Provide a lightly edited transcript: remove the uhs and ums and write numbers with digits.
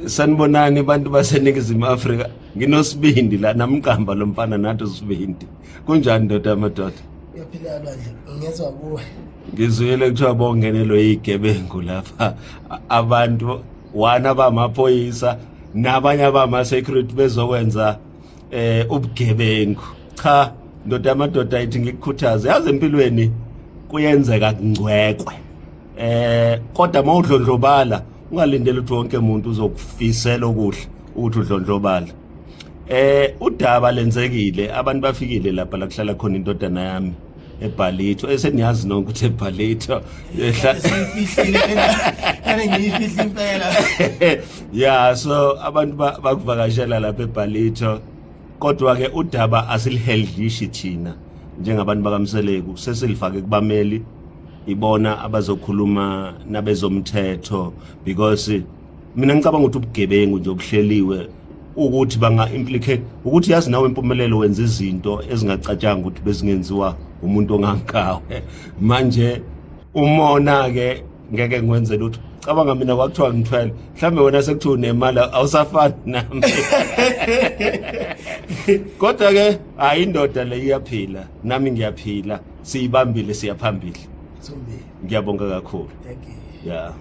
Sanibonani bantu baseNingizimu Afrika. Nginosibindi la namqamba lo mfana nathi usibindi. Kunjani ndoda amadoda? Uyaphila bandla. Ngiyezwa kuwe. Ngizwile kuthiwa bongenelo yigebengu lapha. Abantu wana bamaphoyisa nabanye abama security bezokwenza ubugebengu. Cha, ndoda amadoda ayithi ngikukhuthaze. Yazi empilweni kuyenzeka kungcwekwe. Kodwa mawudlondlobala ungalindeli ukuthi wonke umuntu uzokufisela okuhle ukuthi udlondlobala. Udaba lenzekile, abantu bafikile lapha la kuhlala khona indodana yami eBhalitho. Eseniyazi nonke ukuthi eBhalitho ngiyifihla impela. yeah, so abantu bakuvakashela lapha eBhalitho. Kodwa ke udaba asiliheldishi thina njengabantu bakaMseleku, sesilifake kubameli ibona abazokhuluma nabezomthetho, because mina ngicabanga ukuthi ubugebengu nje obuhleliwe ukuthi banga implicate ukuthi yazi nawe impumelelo wenza izinto ezingacatshanga ukuthi bezingenziwa umuntu ongangawe. Manje umona ke ngeke ngwenze lutho. Cabanga mina kwakuthiwa ngithwele, mhlambe wena sekuthiwa unemali awusafani nami. Kodwa ke ayindoda le iyaphila, nami ngiyaphila, siyibambile siyaphambili. Thumbi. Ngiyabonga kakhulu. Thank you. Yeah.